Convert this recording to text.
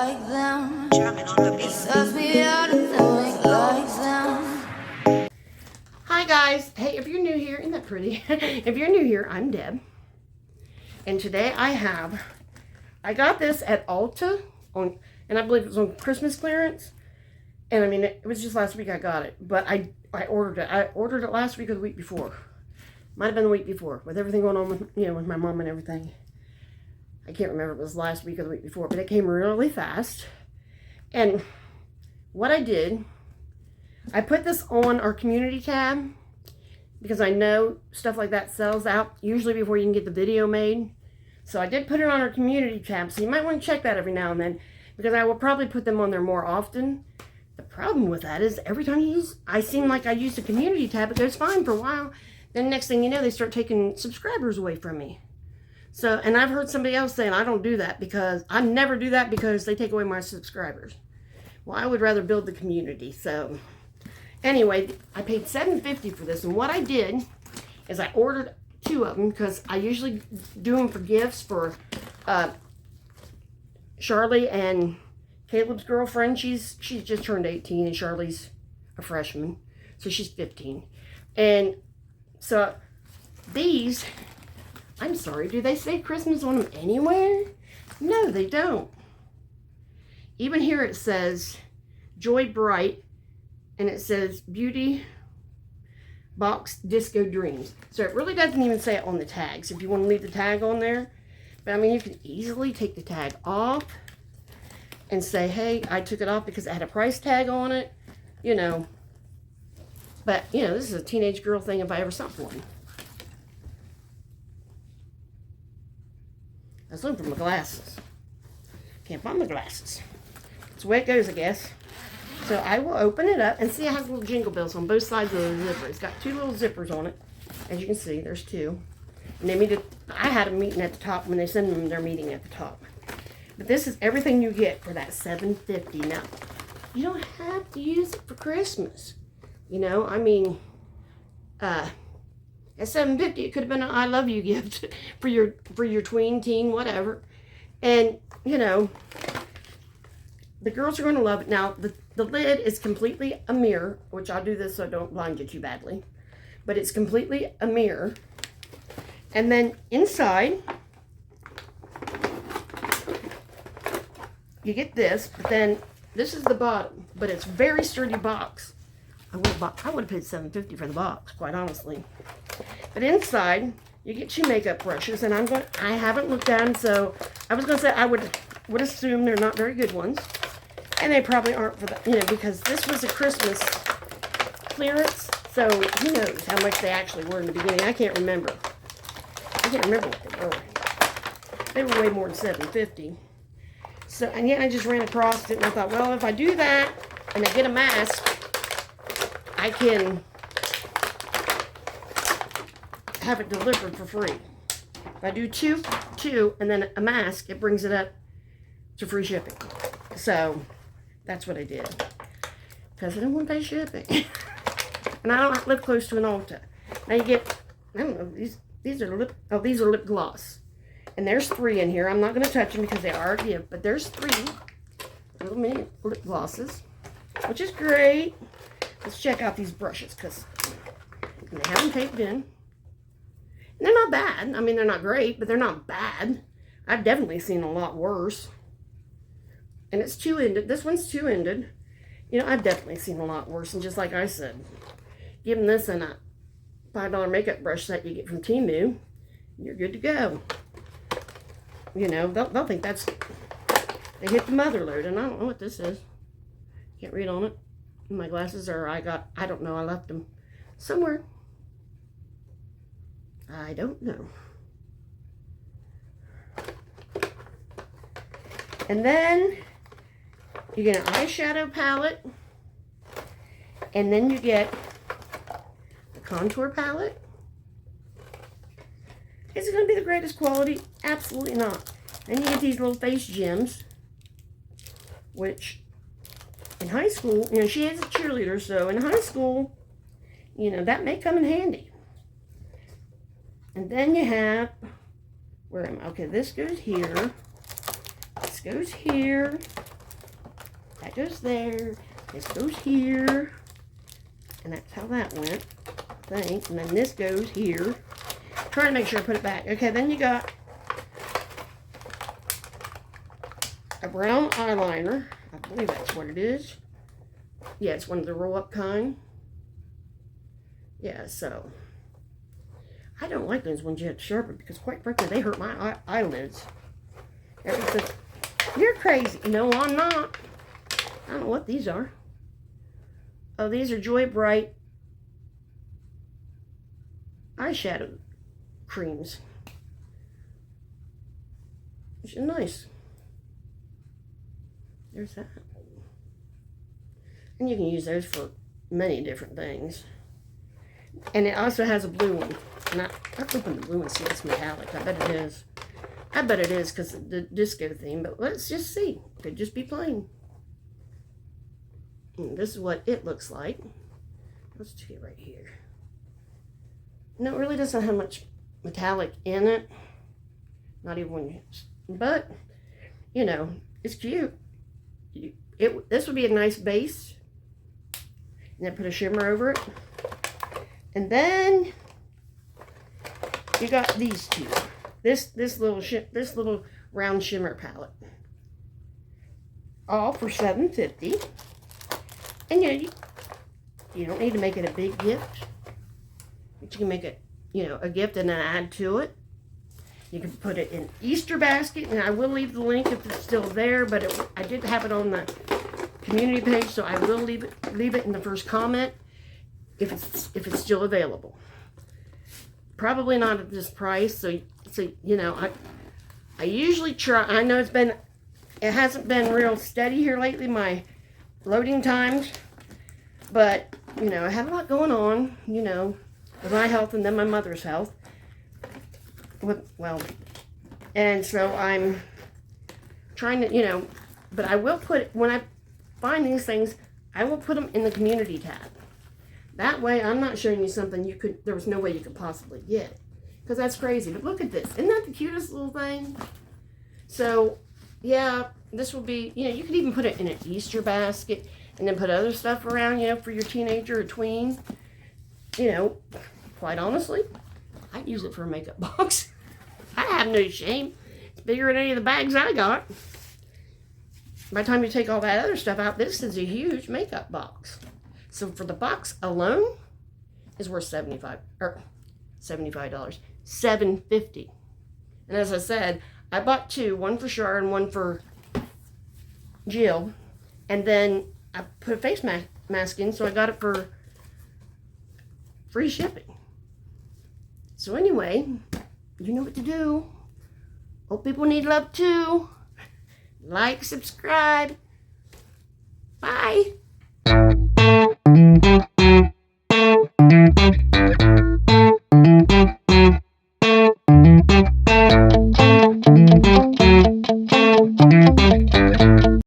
like them. It sucks me out to think like them. Hi guys. Hey, if you're new here, isn't that pretty? If you're new here, I'm Deb. And today I got this at Ulta and I believe it was on Christmas clearance. And I mean, it was just last week I got it, but I ordered it. I ordered it last week or the week before. Might have been the week before, with everything going on with, with my mom and everything. I can't remember if it was last week or the week before, but it came really fast. And what I did, I put this on our community tab because I know stuff like that sells out usually before you can get the video made. So I did put it on our community tab, so you might want to check that every now and then because I will probably put them on there more often. The problem with that is every time I seem like I use the community tab, it goes fine for a while. Then next thing you know, they start taking subscribers away from me. So, and I've heard somebody else saying I don't do that because I never do that because they take away my subscribers. Well, I would rather build the community. So anyway, I paid $7.50 for this. And what I did is I ordered 2 of them because I usually do them for gifts for Charlie and Caleb's girlfriend. She's just turned 18 and Charlie's a freshman. So she's 15. And so these, I'm sorry, do they say Christmas on them anywhere? No, they don't. Even here it says Joy Bright, and it says Beauty Box Disco Dreams. So it really doesn't even say it on the tags if you want to leave the tag on there. But I mean, you can easily take the tag off and say, hey, I took it off because it had a price tag on it, But, this is a teenage girl thing if I ever saw one. I was looking for my glasses. Can't find my glasses. That's the way it goes, I guess. So I will open it up and see it has little jingle bells on both sides of the zipper. It's got 2 little zippers on it. As you can see, there's 2. And I had a meeting at the top. When they send them, they're meeting at the top. But this is everything you get for that $7.50. Now, you don't have to use it for Christmas. I mean, at $7.50, it could have been an I love you gift for your tween, teen, whatever. And, the girls are going to love it. Now, the lid is completely a mirror, which I'll do this so I don't blind you too badly. But it's completely a mirror. And then inside, you get this, but then this is the bottom. But it's a very sturdy box. I would have paid $7.50 for the box, quite honestly. But inside, you get 2 makeup brushes, and I haven't looked at them, so I was going to say I would assume they're not very good ones. And they probably aren't for that, because this was a Christmas clearance, so who knows how much they actually were in the beginning. I can't remember. I can't remember what they were. They were way more than $7.50. So, and yeah, I just ran across it, and I thought, well, if I do that, and I get a mask, I can have it delivered for free. If I do two, and then a mask, it brings it up to free shipping. So that's what I did. Because I didn't want to pay shipping. And I don't live close to an Ulta. Now you get, I don't know, these are lip gloss. And there's 3 in here. I'm not going to touch them because they are a gift. But there's 3 little mini lip glosses, which is great. Let's check out these brushes because they have them taped in. And they're not bad. I mean, they're not great, but they're not bad. I've definitely seen a lot worse. And it's 2-ended. This one's 2-ended. I've definitely seen a lot worse. And just like I said, give them this and a $5 makeup brush set you get from Temu, you're good to go. They'll think they hit the mother load. And I don't know what this is. Can't read on it. My glasses are, I don't know, I left them somewhere. I don't know. And then you get an eyeshadow palette. And then you get the contour palette. Is it going to be the greatest quality? Absolutely not. Then you get these little face gems, which in high school, she is a cheerleader, so in high school, that may come in handy. And then you have, where am I? Okay, this goes here. This goes here. That goes there. This goes here. And that's how that went, I think. And then this goes here. Trying to make sure I put it back. Okay, then you got a brown eyeliner. I believe that's what it is. Yeah, it's one of the roll-up kind. Yeah, so I don't like those ones you have to sharpen because, quite frankly, they hurt my eyelids. Everyone says, "You're crazy." No, I'm not. I don't know what these are. Oh, these are Joy Bright eyeshadow creams. Which are nice. There's that. And you can use those for many different things. And it also has a blue one. And I'll open the blue one and see if it's metallic. I bet it is. I bet it is because of the disco theme. But let's just see. Could just be plain. And this is what it looks like. Let's do it right here. No, it really doesn't have much metallic in it. Not even when you... But, you know, it's cute. This would be a nice base. And then put a shimmer over it. And then you got these two. This little round shimmer palette. All for $7.50. And you don't need to make it a big gift. But you can make it, a gift and then add to it. You can put it in Easter basket, and I will leave the link if it's still there, but I did have it on the community page, so I will leave it in the first comment if it's still available. Probably not at this price, so I usually try. I know it hasn't been real steady here lately, my loading times, but I had a lot going on, with my health and then my mother's health. And so I'm trying to, but I will when I find these things, I will put them in the community tab. That way I'm not showing you something there was no way you could possibly get. Because that's crazy. But look at this. Isn't that the cutest little thing? So, yeah, this will be, you could even put it in an Easter basket and then put other stuff around, for your teenager or tween. Quite honestly, I'd use it for a makeup box. I have no shame. It's bigger than any of the bags I got. By the time you take all that other stuff out, this is a huge makeup box. So for the box alone, is worth $75. $7.50. And as I said, I bought two, one for Char and one for Jill. And then I put a face mask in, so I got it for free shipping. So anyway, you know what to do. Hope people need love too. Like, subscribe. Bye.